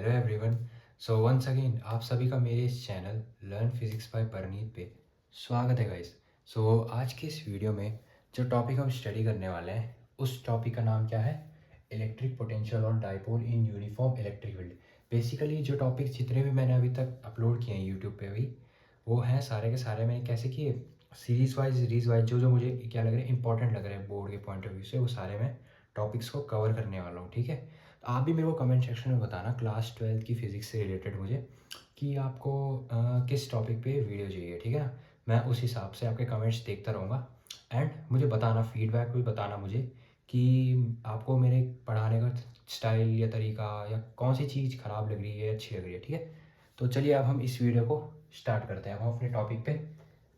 Hello everyone. So once again आप सभी का मेरे इस channel learn physics by Parneet पे स्वागत है गाइस। सो आज के इस वीडियो में जो टॉपिक हम स्टडी करने वाले हैं उस टॉपिक का नाम क्या है? इलेक्ट्रिक पोटेंशियल और dipole in uniform electric field. Basically जो टॉपिक जितने भी मैंने अभी तक अपलोड किए हैं यूट्यूब पे भी, वो हैं सारे के सारे मैंने कैसे किए, सीरीज़ वाइज जो जो मुझे क्या लग रहा है इंपॉर्टेंट लग रहा है बोर्ड के पॉइंट ऑफ व्यू से, वो सारे मैं टॉपिक्स को कवर करने वाला हूँ। ठीक है, तो आप भी मेरे को कमेंट सेक्शन में बताना क्लास 12 की फ़िज़िक्स से रिलेटेड मुझे कि आपको किस टॉपिक पे वीडियो चाहिए। ठीक है ना, मैं उस हिसाब से आपके कमेंट्स देखता रहूँगा एंड मुझे बताना, फीडबैक भी बताना मुझे कि आपको मेरे पढ़ाने का स्टाइल या तरीका या कौन सी चीज़ ख़राब लग रही है अच्छी लग रही है। ठीक है, तो चलिए अब हम इस वीडियो को स्टार्ट करते हैं, अब हम अपने टॉपिक पे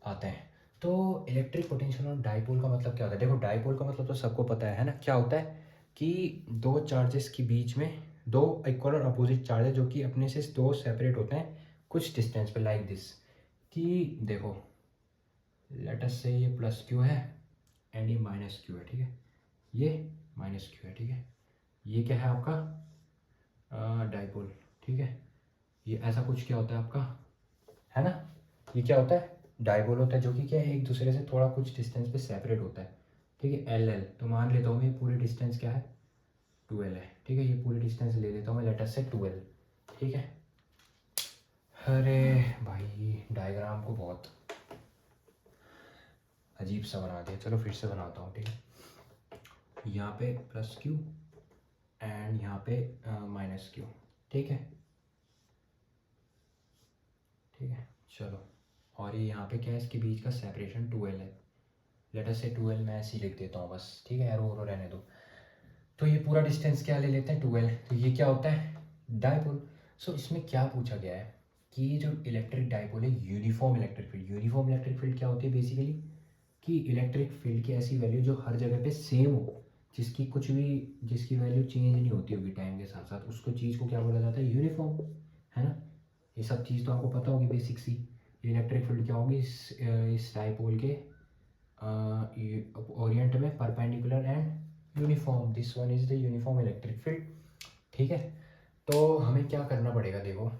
आते हैं। तो इलेक्ट्रिक पोटेंशियल और डाइपोल का मतलब क्या होता है? देखो, डाइपोल का मतलब तो सबको पता है ना, क्या होता है कि दो चार्जेस के बीच में दो इक्वल और अपोजिट चार्जेस जो कि अपने से दो सेपरेट होते हैं कुछ डिस्टेंस पे, लाइक दिस। कि देखो, लेट अस से ये प्लस क्यू है एंड ये माइनस क्यू है। ठीक है, ये माइनस क्यू है। ठीक है, ये क्या है आपका डाइपोल। ठीक है, ये ऐसा कुछ क्या होता है आपका, है ना, ये क्या होता है? डाइपोल होता है, जो कि क्या है, एक दूसरे से थोड़ा कुछ डिस्टेंस पे सेपरेट होता है। ठीक है, एल एल तो मान लेता हूँ मैं पूरी डिस्टेंस क्या है, 12 है। ठीक है, ये पूरी डिस्टेंस ले लेता हूँ मैं, लेटर से 12। ठीक है, अरे भाई डायग्राम को बहुत अजीब सा बना दिया, चलो फिर से बनाता हूँ। ठीक है, यहाँ पे प्लस क्यू एंड यहाँ पे माइनस क्यू। ठीक है, ठीक है, चलो, और ये यहाँ पे क्या है, इसके बीच का सेपरेशन 12 है। लेटर से 12 मैं ऐसे ही लिख देता हूँ बस। ठीक है, एरो रहने दो। तो ये पूरा डिस्टेंस क्या ले लेते हैं, 12। तो ये क्या होता है, डाइपोल। सो इसमें क्या पूछा गया है कि ये जो इलेक्ट्रिक डाइपोल है, uniform electric field. Uniform electric field क्या होती है बेसिकली, कि इलेक्ट्रिक फील्ड की ऐसी वैल्यू जो हर जगह पे सेम हो, जिसकी कुछ भी, जिसकी वैल्यू चेंज नहीं होती होगी टाइम के साथ साथ, उसको चीज़ को क्या बोला जाता है, यूनिफॉर्म। है ना, ये सब चीज़ तो आपको पता होगी बेसिक सी। इलेक्ट्रिक फील्ड क्या होगी इस डाइपोल के ओरिएंट में perpendicular and uniform, this one is the uniform electric field. ठीक है, तो हमें क्या करना पड़ेगा, देखो,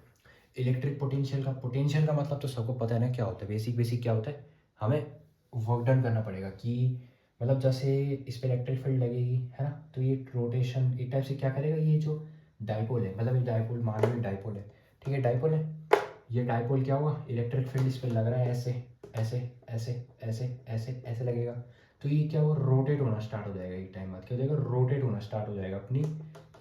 इलेक्ट्रिक पोटेंशियल का मतलब तो सबको पता है ना क्या होता है, बेसिक बेसिक क्या होता है, हमें वर्क डन करना पड़ेगा। कि मतलब जैसे इस पर इलेक्ट्रिक फील्ड लगेगी, है ना, तो ये रोटेशन एक टाइप से क्या करेगा, ये जो डाइपोल है, मतलब ये डाइपोल मान लो डाइपोल है। ठीक है, डाइपोल है, ये डाइपोल क्या हुआ, इलेक्ट्रिक फील्ड इस पर लग रहा है ऐसे ऐसे ऐसे ऐसे ऐसे ऐसे लगेगा। तो ये क्या हुआ, रोटेट होना स्टार्ट हो जाएगा। एक टाइम बाद क्या हो जाएगा, रोटेट होना स्टार्ट हो जाएगा, अपनी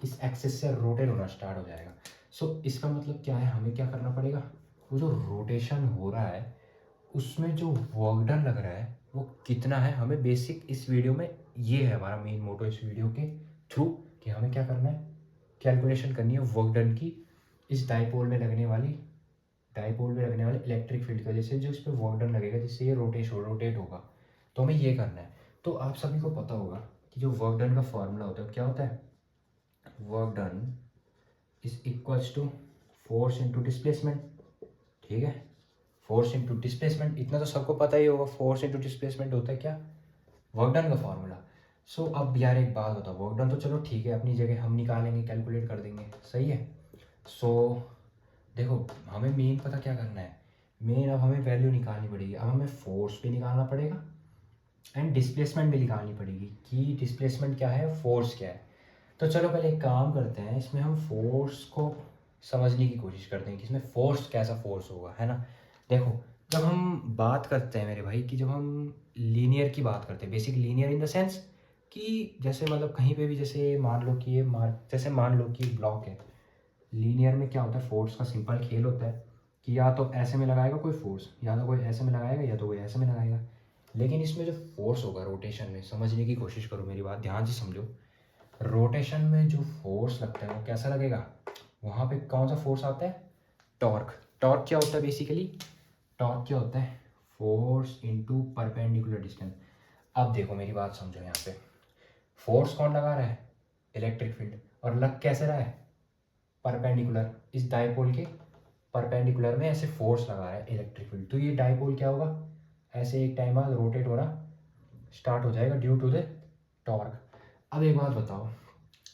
इस एक्सिस से रोटेट होना स्टार्ट हो जाएगा। सो इसका मतलब क्या है, हमें क्या करना पड़ेगा, वो जो रोटेशन हो रहा है उसमें जो वर्क डन लग रहा है वो कितना है, हमें बेसिक इस वीडियो में, ये है हमारा मेन मोटो इस वीडियो के थ्रू, कि हमें क्या करना है, कैलकुलेशन करनी है वर्क डन की इस डाइपोल में लगने वाले इलेक्ट्रिक फील्ड की वजह से, जो इस पर वर्क डन लगेगा जिससे ये रोटेट होगा। तो हमें ये करना है। तो आप सभी को पता होगा कि जो वर्क डन का फॉर्मूला होता है क्या होता है, work done is equals to force into displacement. ठीक है, फोर्स इंटू डिस्प्लेसमेंट, इतना तो सबको पता ही होगा, फोर्स इंटू डिस्प्लेसमेंट होता है क्या, वर्क डन का फॉर्मूला। सो अब यार एक बात बताओ, वर्क डन तो चलो ठीक है अपनी जगह, हम निकालेंगे, कैलकुलेट कर देंगे, सही है। सो देखो, हमें मेन पता क्या करना है, मेन अब हमें वैल्यू निकालनी पड़ेगी। अब हमें फोर्स भी निकालना पड़ेगा एंड डिस्प्लेसमेंट भी निकालनी पड़ेगी, कि डिस्प्लेसमेंट क्या है, फोर्स क्या है। तो चलो पहले एक काम करते हैं, इसमें हम फोर्स को समझने की कोशिश करते हैं कि इसमें फोर्स कैसा फोर्स होगा, है ना। देखो, जब हम बात करते हैं मेरे भाई, कि जब हम लीनियर की बात करते हैं, basic linear in the sense कि जैसे मतलब कहीं पे भी, जैसे मान लो कि जैसे मान लो कि ब्लॉक है, लीनियर में क्या होता है, फोर्स का सिंपल खेल होता है कि या तो ऐसे में लगाएगा कोई फोर्स, या तो कोई ऐसे में लगाएगा, या तो कोई ऐसे में लगाएगा। लेकिन इसमें जो फोर्स होगा रोटेशन में, समझने की कोशिश करो, मेरी बात ध्यान से समझो, रोटेशन में जो फोर्स लगता है वो कैसा लगेगा, वहाँ पे कौन सा फोर्स आता है, टॉर्क। टॉर्क क्या होता है बेसिकली, टॉर्क क्या होता है, फोर्स इनटू परपेंडिकुलर डिस्टेंस। अब देखो मेरी बात समझो, यहाँ पे फोर्स कौन लगा रहा है, इलेक्ट्रिक फील्ड, और लग कैसे रहा है, परपेंडिकुलर, इस डाइपोल के परपेंडिकुलर में ऐसे फोर्स लगा रहा है इलेक्ट्रिक फील्ड। तो ये डाइपोल क्या होगा, ऐसे एक टाइम बाद रोटेट होना स्टार्ट हो जाएगा ड्यू टू द टॉर्क। अब एक बात बताओ,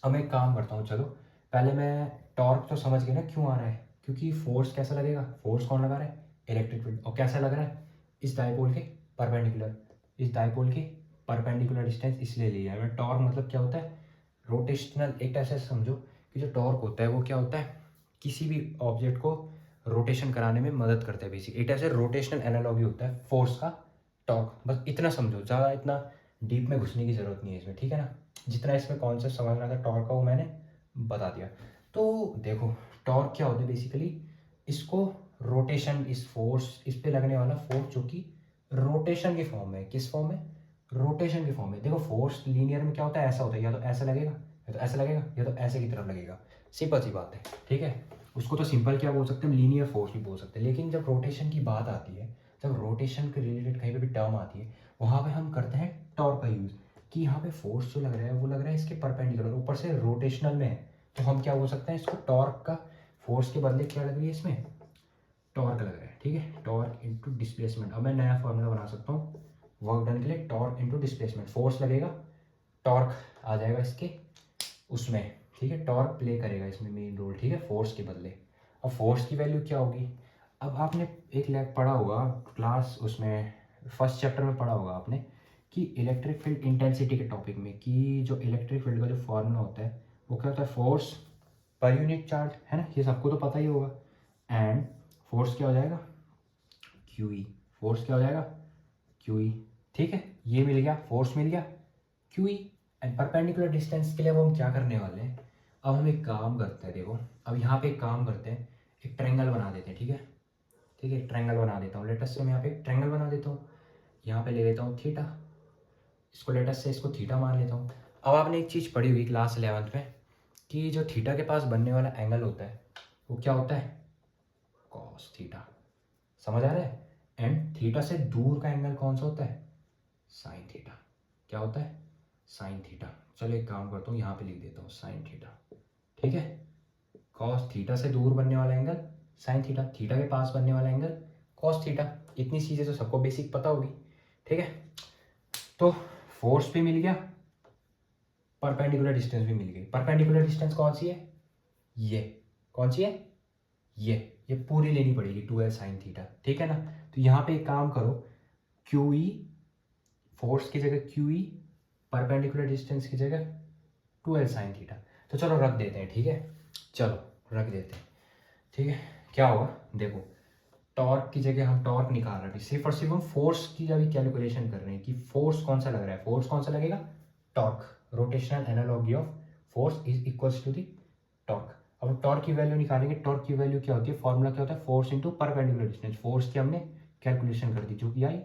अब मैं एक काम करता हूँ, चलो पहले मैं टॉर्क तो समझ गए ना क्यों आ रहा है, क्योंकि फोर्स कैसा लगेगा, फोर्स कौन लगा रहा है, इलेक्ट्रिक फील्ड, और कैसा लग रहा है, इस डायपोल के परपेंडिकुलर, इस डायपोल के परपेंडिकुलर डिस्टेंस इसलिए लिया है मैंने। टॉर्क मतलब क्या होता है, रोटेशनल, एक ऐसे समझो कि जो टॉर्क होता है वो क्या होता है, किसी भी ऑब्जेक्ट को रोटेशन कराने में मदद करता है बेसिक, एक ऐसे रोटेशनल एनालॉगी होता है फोर्स का टॉर्क। बस इतना समझो, ज़्यादा इतना डीप में घुसने की ज़रूरत नहीं है इसमें, ठीक है ना। जितना इसमें कॉन्सेप्ट समझना था टॉर्क का वो मैंने बता दिया। तो देखो टॉर्क क्या होता है बेसिकली, इसको रोटेशन, इस फोर्स, इस पे लगने वाला फोर्स जो कि रोटेशन के फॉर्म में, किस फॉर्म में, रोटेशन के फॉर्म में। देखो फोर्स लीनियर में क्या होता है, ऐसा होता है, या तो ऐसा लगेगा, या तो ऐसा लगेगा, या तो ऐसे की तरफ लगेगा, सिंपल सी बात है, ठीक है। उसको तो सिंपल क्या बोल सकते हैं, लीनियर फोर्स भी बोल सकते हैं। लेकिन जब रोटेशन की बात आती है, जब रोटेशन के रिलेटेड कहीं पे भी टर्म आती है, वहाँ पे हम करते हैं टॉर्क का यूज़, कि यहाँ पे फोर्स जो लग रहा है वो लग रहा है इसके परपेंडिकुलर, ऊपर से रोटेशनल में है, तो हम क्या बोल सकते हैं इसको, टॉर्क का, फोर्स के बदले क्या लग रही है इसमें, टॉर्क लग रहा है, ठीक है। टॉर्क इंटू डिस्प्लेसमेंट, अब मैं नया फॉर्मूला बना सकता हूँ वर्क डन के लिए, टॉर्क इंटू डिस्प्लेसमेंट, फोर्स लगेगा, टॉर्क आ जाएगा इसके उसमें, ठीक है, टॉर्क प्ले करेगा इसमें मेन रोल, ठीक है, फोर्स के बदले। अब फोर्स की वैल्यू क्या होगी, अब आपने एक लैब पढ़ा होगा क्लास, उसमें फर्स्ट चैप्टर में पढ़ा होगा आपने कि इलेक्ट्रिक फील्ड इंटेंसिटी के टॉपिक में, कि जो इलेक्ट्रिक फील्ड का जो फॉर्मूला होता है वो क्या होता है, फोर्स पर यूनिट चार्ज, है ना, ये सबको तो पता ही होगा। एंड फोर्स क्या हो जाएगा, क्यू ई, फोर्स क्या हो जाएगा, क्यू ई, ठीक है, ये मिल गया, फोर्स मिल गया, Q E. And perpendicular distance के लिए अब हम क्या करने वाले हैं, अब हम एक काम करते हैं, देखो अब यहाँ पे एक काम करते हैं, एक ट्रायंगल बना देते हैं, ठीक है, ठीक है, ट्रायंगल बना देता हूँ, लेटस से मैं यहाँ पे एक ट्रायंगल बना देता हूँ, यहाँ पे ले लेता हूँ थीटा, इसको लेटस से इसको थीटा मान लेता हूँ। अब आपने एक चीज़ पढ़ी हुई क्लास 11th में कि जो थीटा के पास बनने वाला एंगल होता है वो क्या होता है, कॉस थीटा, समझ आ रहा है। एंड थीटा से दूर का एंगल कौन सा होता है, साइन थीटा, क्या होता है, साइन थीटा। चलो एक काम करता हूँ, यहाँ पे लिख देता हूँ साइन थीटा, ठीक है। कॉस थीटा से दूर बनने वाला एंगल साइन थीटा, थीटा के पास बनने वाला एंगल कॉस थीटा। इतनी चीज़ें तो सबको बेसिक पता होगी, ठीक है। तो फोर्स भी मिल गया, परपेंडिकुलर डिस्टेंस भी मिल गई। परपेंडिकुलर डिस्टेंस कौन सी है, ये कौन सी है, ये पूरी लेनी पड़ेगी 2l साइन थीटा, ठीक है ना। तो यहाँ पे एक काम करो, क्यू ई, फोर्स की जगह क्यू ई, परपेंडिकुलर डिस्टेंस की जगह 2l साइन थीटा। तो चलो रख देते हैं, ठीक है, चलो रख देते हैं, ठीक है। क्या होगा देखो, टॉर्क की जगह हम टॉर्क निकाल रहे हैं, सिर्फ और सिर्फ हम फोर्स की अभी कैलकुलेशन कर रहे हैं कि फोर्स कौन सा लग रहा है, फोर्स कौन सा लगेगा, torque, rotational analogy of force is equals to the torque. अब टॉर्क की वैल्यू निकालेंगे, टॉर्क की वैल्यू क्या होती है, फॉर्मूला क्या होता है, force into perpendicular distance, force की हमने कैलकुलेशन कर दी जो कि आई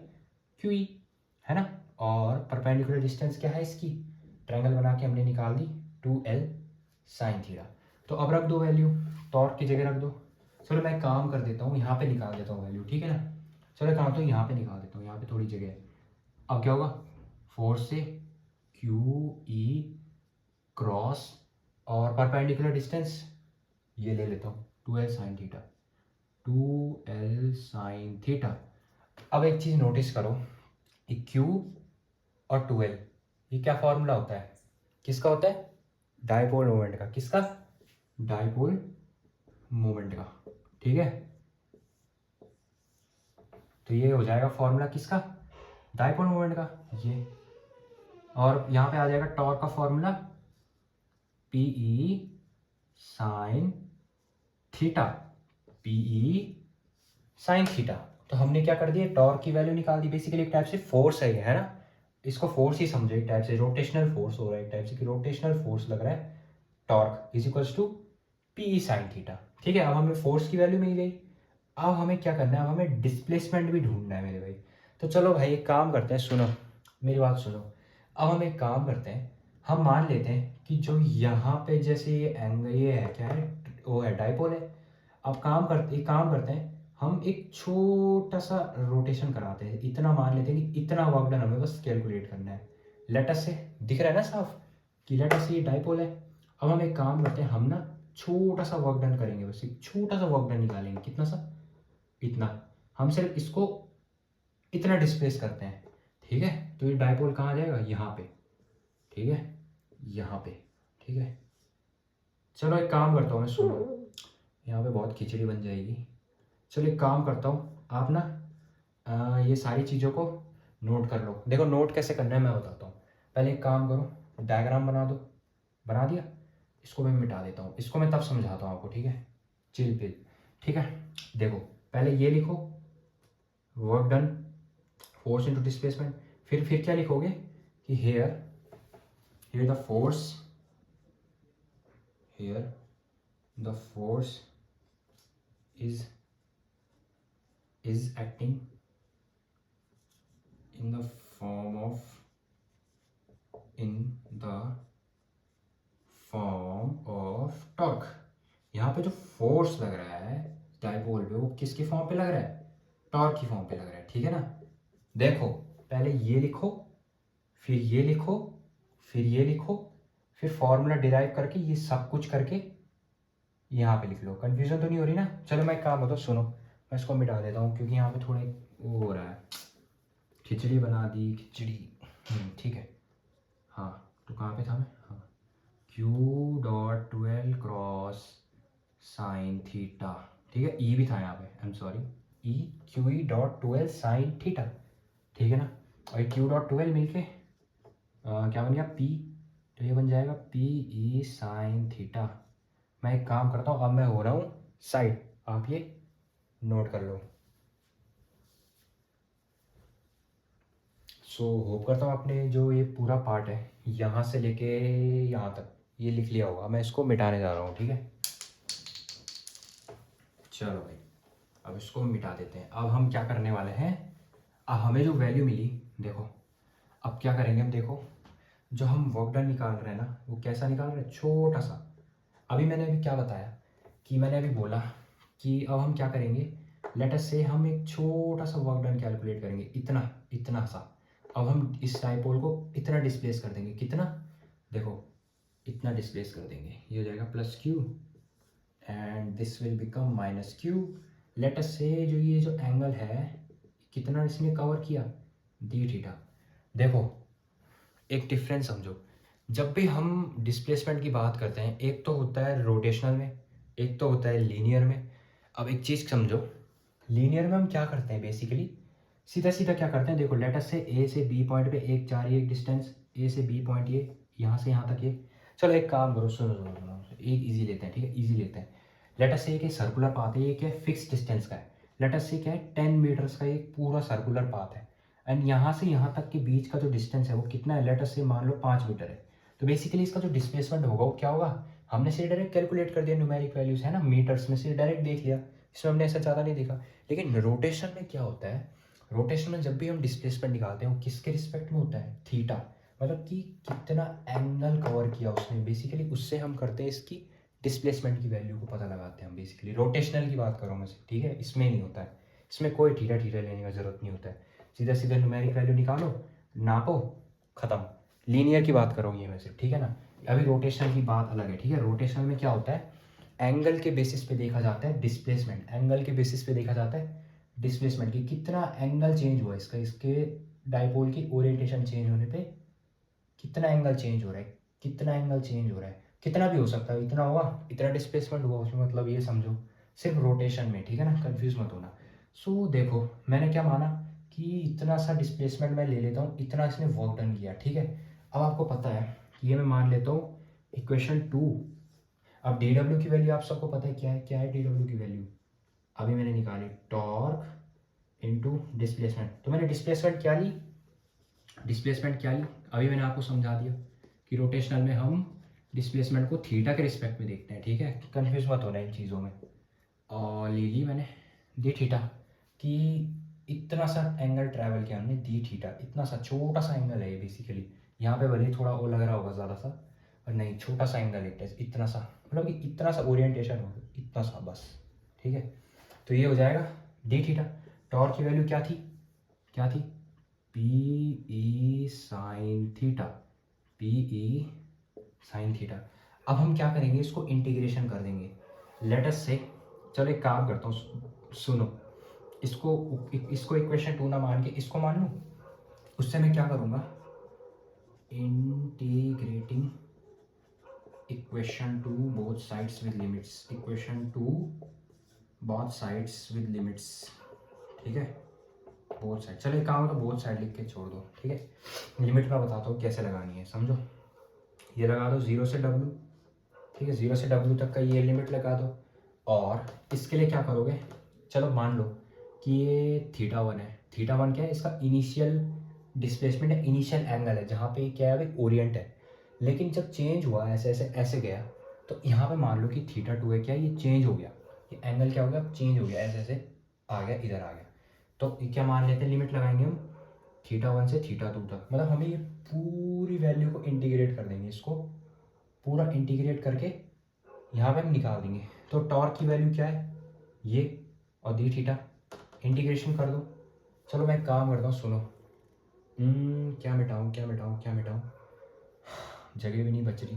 क्यू ई, है ना। और परपेंडिकुलर डिस्टेंस क्या है इसकी, ट्रायंगल बना के हमने निकाल दी 2l साइन थीटा। तो अब रख दो वैल्यू, टॉर्क की जगह रख दो। चलो मैं काम कर देता हूँ, यहाँ पे निकाल देता हूँ वैल्यू, ठीक है ना। चलो काम तो यहाँ पे निकाल देता हूँ, यहाँ पे थोड़ी जगह है। अब क्या होगा, फोर्स से क्यू ई क्रॉस और परपेंडिकुलर डिस्टेंस ये ले लेता हूँ 2l sine theta, 2l sine theta. अब एक चीज़ नोटिस करो, ये Q और 2l, ये क्या फॉर्मूला होता है, किसका होता है, डायपोल मोमेंट का, किसका, डायपोल मोमेंट का, ठीक है। तो ये हो जाएगा फॉर्मूला किसका, डायपोल मोमेंट का, ये। और यहाँ पे आ जाएगा टॉर्क का formula, P E sine theta, P E sine theta. तो हमने क्या कर दिया, टॉर्क की वैल्यू निकाल दी, बेसिकली एक टाइप से फोर्स है ना, इसको फोर्स ही समझो, एक टाइप से रोटेशनल फोर्स हो रहा है, एक टाइप से कि रोटेशनल फोर्स लग रहा है, torque is equals to P E sine theta, ठीक है। अब हमें फोर्स की वैल्यू मिल गई, अब हमें क्या करना है, अब हमें डिस्प्लेसमेंट भी ढूंढना है मेरे भाई। तो चलो भाई एक काम करते हैं, सुनो मेरी बात सुनो। अब हम एक काम करते हैं, हम मान लेते हैं कि जो यहाँ पे जैसे ये एंगल, ये है क्या है, वो है डायपोल है। अब काम करते हैं, हम एक छोटा सा रोटेशन कराते हैं, इतना मान लेते हैं कि इतना वर्क डन हमें बस कैलकुलेट करना है। लेटस से दिख रहा है ना साफ कि लेटस से ये डायपोल है। अब हम एक काम करते हैं, हम ना छोटा सा वर्क डन करेंगे, बस एक छोटा सा वर्क डन निकालेंगे, कितना सा, इतना। हम सिर्फ इसको इतना डिस्प्लेस करते हैं, ठीक है। तो ये डायपोल कहाँ जाएगा, यहाँ पे, ठीक है, यहाँ पे, ठीक है। चलो एक काम करता हूँ मैं, सुनो, यहाँ पे बहुत खिचड़ी बन जाएगी। चलो एक काम करता हूँ, आप ना ये सारी चीज़ों को नोट कर लो। देखो नोट कैसे करना है मैं बताता हूँ। पहले एक काम करो, डायग्राम बना दो। बना दिया? इसको मैं मिटा देता हूँ, इसको मैं तब समझाता हूँ आपको, ठीक है? चिल पिल, ठीक है? देखो पहले ये लिखो, work done force into displacement. फिर क्या लिखोगे कि here the force, here the force is acting in the form of torque. यहाँ पे जो फोर्स लग रहा है डाइपोल पे, वो किसकी फॉर्म पे लग रहा है? टॉर्क की फॉर्म पे लग रहा है, ठीक है ना? देखो पहले ये लिखो, फिर ये लिखो, फिर ये लिखो, फिर फॉर्मूला डिराइव करके ये सब कुछ करके यहाँ पे लिख लो। कंफ्यूजन तो नहीं हो रही ना? चलो मैं एक काम बताओ, सुनो, मैं इसको मिटा देता हूँ क्योंकि यहाँ पे थोड़े वो हो रहा है, खिचड़ी बना दी खिचड़ी। ठीक है, हाँ तो कहाँ पे था मैं? हाँ, Q.12 क्रॉस साइन थीटा, ठीक है? ई भी था यहाँ पे, I am sorry, E Q.12 sign theta, ठीक है ना? और Q.12 मिलके क्या बन गया? P, तो ये बन जाएगा PE साइन थीटा। मैं एक काम करता हूँ, अब मैं हो रहा हूँ साइड, आप ये नोट कर लो। सो होप करता हूँ आपने जो ये पूरा पार्ट है यहाँ से लेके यहाँ तक ये लिख लिया होगा। मैं इसको मिटाने जा रहा हूँ, ठीक है? चलो भाई, अब इसको मिटा देते हैं। अब हम क्या करने वाले हैं, अब हमें जो वैल्यू मिली, देखो अब क्या करेंगे हम, देखो जो हम वर्क डन निकाल रहे हैं ना, वो कैसा निकाल रहे हैं? छोटा सा। मैंने अभी क्या बताया कि मैंने अभी बोला कि अब हम क्या करेंगे, लेट अस से हम एक छोटा सा वर्क डन कैलकुलेट करेंगे, इतना इतना सा। अब हम इस डाइपोल को इतना डिस्प्लेस कर देंगे, कितना? देखो इतना डिस्प्लेस कर देंगे, ये हो जाएगा plus Q and this will become minus Q. Let us से जो जो एंगल है कितना इसने कवर किया? D theta. देखो एक डिफरेंस समझो, जब भी हम डिस्प्लेसमेंट की बात करते हैं, एक तो होता है रोटेशनल में, एक तो होता है लीनियर में। अब एक चीज़ समझो, लीनियर में हम क्या करते हैं बेसिकली, सीधा सीधा क्या करते हैं, देखो लेट अस से ए से बी पॉइंट पे एक जा रही है एक डिस्टेंस, ए से बी पॉइंट ये यहाँ से यहाँ तक ये। चलो एक काम करो, सुनो सुनो सुनो, एक इजी लेते हैं, ठीक है? इजी लेते हैं। लेट अस से एक सर्कुलर पाथ है, ये क्या है? फिक्स डिस्टेंस का है। लेट अस से क्या है? 10 मीटर्स का एक पूरा सर्कुलर पाथ है एंड यहाँ से यहाँ तक के बीच का जो डिस्टेंस है वो कितना है? लेट अस से मान लो 5 मीटर है। तो बेसिकली इसका जो डिस्प्लेसमेंट होगा वो क्या होगा? हमने से डायरेक्ट कैलकुलेट कर दिया, न्यूमेरिक वैल्यूज है ना, मीटर्स में से डायरेक्ट देख लिया, इसमें हमने ऐसा ज़्यादा नहीं देखा। लेकिन रोटेशन में क्या होता है, रोटेशन में जब भी हम डिस्प्लेसमेंट निकालते हैं वो किसके रिस्पेक्ट में होता है? थीटा, मतलब कि कितना एंगल कवर किया उसने, बेसिकली उससे हम करते हैं इसकी डिस्प्लेसमेंट की वैल्यू को पता लगाते हैं हम। बेसिकली रोटेशनल की बात कर रहा हूँ मैं, ठीक है? इसमें नहीं होता है, इसमें कोई ठीठा ठीठा लेने का ज़रूरत नहीं होता है, सीधा सीधा न्यूमेरिक वैल्यू निकालो, नापो, ख़त्म। लीनियर की बात कर रहा हूँ ये मैं सिर्फ, ठीक है ना? अभी रोटेशनल की बात अलग है, ठीक है? रोटेशनल में क्या होता है, एंगल के बेसिस पे देखा जाता है डिस्प्लेसमेंट, एंगल के बेसिस पे देखा जाता है डिस्प्लेसमेंट की कितना एंगल चेंज हुआ इसका, इसके डाइपोल की ओरिएंटेशन चेंज होने पे कितना एंगल चेंज हो रहा है, कितना एंगल चेंज हो रहा है, कितना भी हो सकता है, इतना हुआ, इतना डिस्प्लेसमेंट हुआ उसमें, मतलब ये समझो सिर्फ रोटेशन में, ठीक है ना? कंफ्यूज मत होना। सो देखो मैंने क्या माना कि इतना सा डिस्प्लेसमेंट मैं ले लेता हूँ, इतना इसने वर्क डन किया, ठीक है? अब आपको पता है कि ये मैं मान लेता हूँ इक्वेशन 2। अब डी डब्ल्यू की वैल्यू आप सबको पता है क्या है? क्या है डी डब्ल्यू की वैल्यू? अभी मैंने निकाली, टॉर्क इनटू डिस्प्लेसमेंट। तो मैंने डिस्प्लेसमेंट क्या ली, डिस्प्लेसमेंट क्या ली, अभी मैंने आपको समझा दिया कि रोटेशनल में हम डिस्प्लेसमेंट को थीटा के रिस्पेक्ट में देखते हैं, ठीक है? कंफ्यूज मत होना इन चीज़ों में। और ले ली मैंने डी थीटा कि इतना सा एंगल ट्रैवल किया हमने, डी थीटा, इतना सा छोटा सा एंगल है ये बेसिकली। यहाँ पे भले ही थोड़ा वो लग रहा होगा ज़्यादा सा, पर नहीं, छोटा सा एंगल है, इतना सा, मतलब कि इतना सा ओरिएंटेशन होगा, इतना सा बस, ठीक है? तो ये हो जाएगा डी थीटा। टॉर्क की वैल्यू क्या थी, क्या थी? P E sine theta, P E sine theta. अब हम क्या करेंगे, इसको इंटीग्रेशन कर देंगे। लेट अस से, चलो एक काम करता हूँ, सुनो, इसको इक्वेशन 2 ना मान के इसको मान लूँ, उससे मैं क्या करूँगा, integrating equation two both sides with limits, equation two both sides with limits, ठीक है, बोथ साइड। चलो एक काम तो बोथ साइड लिख के छोड़ दो, ठीक है। लिमिट मैं बताता हूँ कैसे लगानी है, समझो। ये लगा दो 0 से W, ठीक है, 0 से W तक का ये लिमिट लगा दो। और इसके लिए क्या करोगे, चलो मान लो कि ये θ1 है। θ1 क्या है, इसका इनिशियल डिस्प्लेसमेंट है, इनिशियल एंगल है, जहाँ पे क्या है भाई ओरिएंट है। लेकिन जब चेंज हुआ ऐसे ऐसे ऐसे गया, तो यहाँ पे मान लो कि θ2 है, क्या ये चेंज हो गया, ये एंगल क्या हो गया, चेंज हो गया, ऐसे ऐसे आ गया, इधर आ गया। तो ये क्या मान लेते हैं, लिमिट लगाएंगे हम θ1 से θ2 तक। मतलब हमें ये पूरी वैल्यू को इंटीग्रेट कर देंगे, इसको पूरा इंटीग्रेट करके यहाँ पे हम निकाल देंगे। तो टॉर्क की वैल्यू क्या है, ये और डी थीटा, इंटीग्रेशन कर दो। चलो मैं एक काम करता हूँ, सुनो। क्या मिटाऊँ क्या मिटाऊँ क्या मिटाऊँ, जगह भी नहीं बच रही।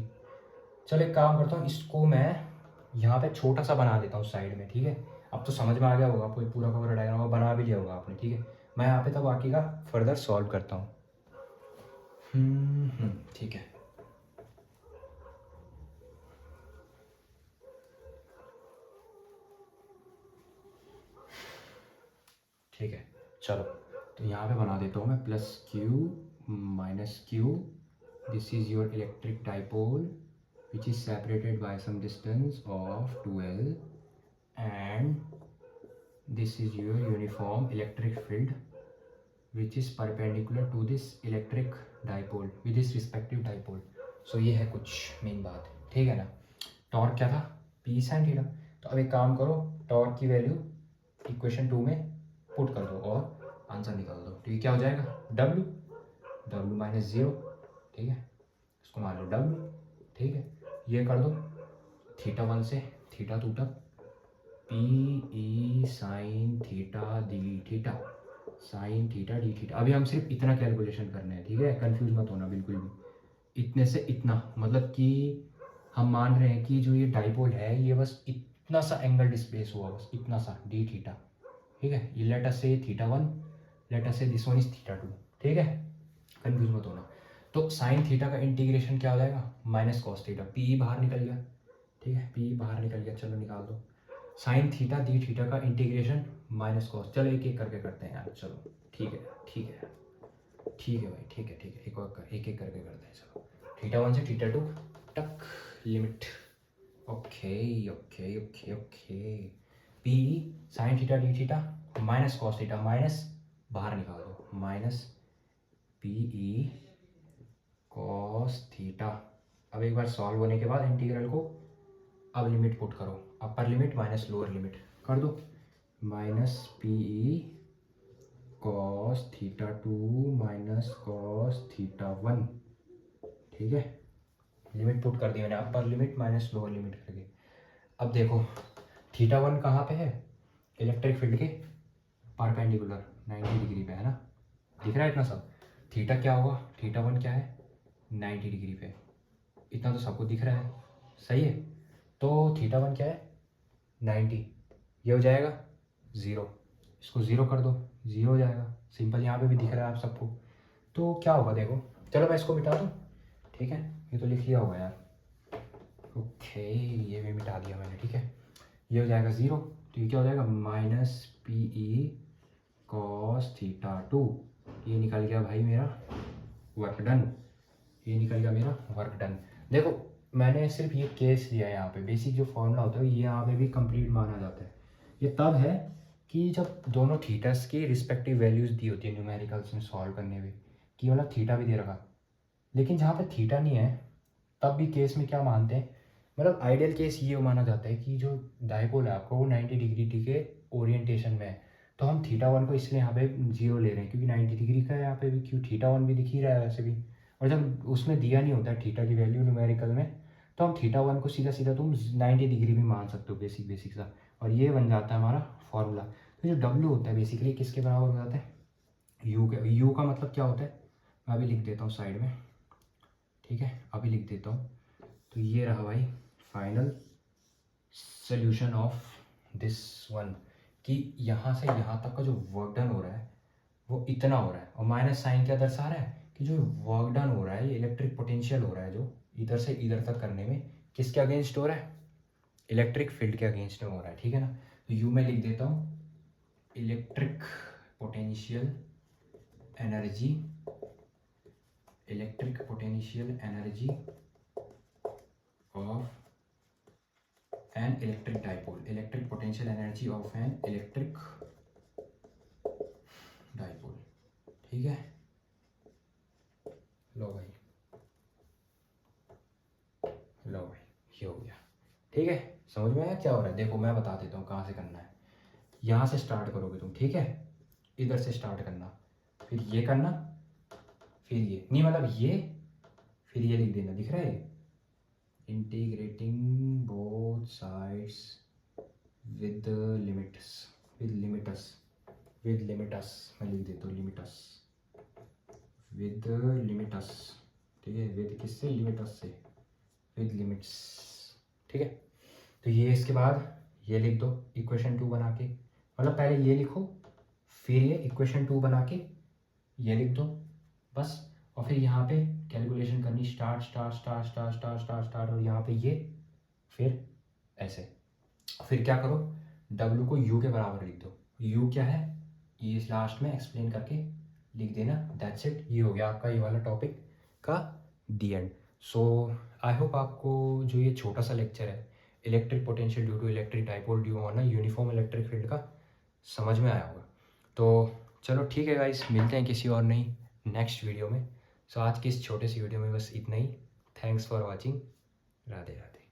चलो एक काम करता हूँ, इसको मैं यहाँ पे छोटा सा बना देता हूँ साइड में, ठीक है। अब तो समझ में आ गया होगा, आपको पूरा का पूरा डायग्राम बना भी लिया होगा आपने, ठीक है। मैं यहाँ पे तब बाकी का फर्दर सॉल्व करता हूँ। ठीक है, ठीक है। चलो तो यहाँ पे बना देता हूँ मैं, plus Q minus Q, this is your electric dipole which is separated by some distance of 2L, and this is your uniform electric field which is perpendicular to this electric dipole with this respective dipole. so ये है कुछ main बात, ठीक है ना। Torque क्या था, P sin theta. तो अब एक काम करो, टॉर्क की वैल्यू इक्वेशन 2 में पुट कर दो और आंसर निकाल दो। तो ये क्या हो जाएगा, W माइनस 0, ठीक है, इसको मान लो W, ठीक है। ये कर दो θ1 से θ2 तक, PE sine theta D theta, sine theta D theta. अभी हम सिर्फ इतना कैलकुलेशन करना है, ठीक है, कंफ्यूज मत होना बिल्कुल भी। इतने से इतना मतलब कि हम मान रहे हैं कि जो ये डाइपोल है ये बस इतना सा एंगल डिस्प्लेस हुआ, बस इतना सा डी थीटा, ठीक है। ये लेट अस से θ1, लेट अस से दिस वन इज θ2, ठीक है, कंफ्यूज मत होना। तो साइन थीटा का इंटीग्रेशन क्या हो जाएगा, माइनस कॉस थीटा, पी बाहर निकल गया, ठीक है, पी बाहर निकल गया, चलो निकाल दो। साइन थीटा डी थीटा का इंटीग्रेशन माइनस कॉस, चलो एक एक करके करते हैं यार, चलो ठीक है ठीक है ठीक है भाई, ठीक है ठीक है, एक एक करके करते हैं। चलो θ1 से θ2 टक, limit, okay okay okay okay, P sine theta D theta minus cos theta, minus बाहर निकाल दो, माइनस पी कॉस थीटा। अब एक बार सॉल्व होने के बाद इंटीग्रल को अब लिमिट पुट करो, upper limit minus lower limit कर दो, minus P cos theta 2 minus cos theta 1, ठीक है। लिमिट पुट कर दी मैंने, upper limit minus lower limit करके। अब देखो θ1 कहाँ पे है, इलेक्ट्रिक फील्ड के परपेंडिकुलर 90 डिग्री पे है ना, दिख रहा है इतना सब। थीटा क्या होगा, θ1 क्या है 90 डिग्री पे, इतना तो सबको दिख रहा है, सही है। तो θ1 क्या है 90, ये हो जाएगा 0, इसको 0 कर दो, 0 हो जाएगा, सिंपल। यहाँ पे भी दिख रहा है आप सबको। तो क्या होगा देखो, चलो मैं इसको मिटा दूँ, ठीक है, ये तो लिख लिया होगा यार, ओके, ये भी मिटा दिया मैंने, ठीक है। ये हो जाएगा 0, तो ये क्या हो जाएगा माइनस पी कॉस थीटा 2, ये निकल गया भाई मेरा वर्क डन, ये निकल गया मेरा वर्क डन। देखो मैंने सिर्फ ये केस दिया है यहाँ पे, बेसिक जो फॉर्मूला होता है ये यहाँ पे भी कंप्लीट माना जाता है। ये तब है कि जब दोनों थीटस की रिस्पेक्टिव वैल्यूज़ दी होती है न्यूमेरिकल्स में सॉल्व करने में, कि मतलब थीटा भी दे रखा, लेकिन जहाँ पे थीटा नहीं है तब भी केस में क्या मानते हैं, मतलब आइडियल केस ये माना जाता है कि जो डाइपोल है आपको वो 90 डिग्री के ओरिएंटेशन में है। तो हम θ1 को इसलिए यहाँ पे 0 ले रहे हैं क्योंकि 90 डिग्री का है यहाँ पे भी, क्यों θ1 भी दिख ही रहा है वैसे भी। और जब उसमें दिया नहीं होता है थीटा की वैल्यू न्यूमेरिकल में, तो हम θ1 को सीधा सीधा तुम 90 डिग्री भी मान सकते हो, बेसिक सा। और ये बन जाता है हमारा फॉर्मूला। तो जो W होता है बेसिकली किसके बराबर हो जाता है, U के। U का मतलब क्या होता है, मैं अभी लिख देता हूँ साइड में, ठीक है, अभी लिख देता हूँ। तो ये रहा भाई final solution of this one, कि यहाँ से यहाँ तक का जो वर्क डन हो रहा है वो इतना हो रहा है, और माइनस साइन क्या दर्शा रहा है कि जो वर्क डन हो रहा है ये इलेक्ट्रिक पोटेंशियल हो रहा है जो इधर से इधर तक करने में किसके अगेंस्ट हो रहा है, इलेक्ट्रिक फील्ड के अगेंस्ट में हो रहा है, ठीक है ना। तो यू मैं लिख देता हूँ electric potential energy, electric potential energy of an electric dipole, electric potential energy of an electric dipole, ठीक है। लो भाई, लो भाई, ये हो गया, ठीक है। समझ में आया क्या हो रहा है? देखो मैं बता देता हूँ कहाँ से करना है। यहाँ से स्टार्ट करोगे तुम, ठीक है, इधर से स्टार्ट करना, फिर ये करना, फिर ये नहीं, मतलब ये, फिर ये लिख देना, दिख रहा है, integrating both sides with limits, with limits, with limits, मैं लिख देता हूँ लिमिटस, विद लिमिटस, ठीक है, विद किससे, लिमिटस से, विद लिमिट्स, ठीक है। तो ये इसके बाद ये लिख दो इक्वेशन 2 बना के, मतलब पहले ये लिखो, फिर ये इक्वेशन 2 बना के ये लिख दो बस, और फिर यहाँ पे कैलकुलेशन करनी, start start start start start start start, और यहाँ पे ये, फिर ऐसे, फिर क्या करो, W को U के बराबर लिख दो, U क्या है ये लास्ट में एक्सप्लेन करके लिख देना, दैट्स इट, ये हो गया आपका ये वाला टॉपिक का दी एंड। सो आई होप आपको जो ये छोटा सा लेक्चर है electric potential due to electric dipole due on uniform electric field का समझ में आया होगा। तो चलो ठीक है गाइस, मिलते हैं किसी और नई नेक्स्ट वीडियो में। सो आज की इस छोटे सी वीडियो में बस इतना ही। Thanks for watching. Radhe Radhe.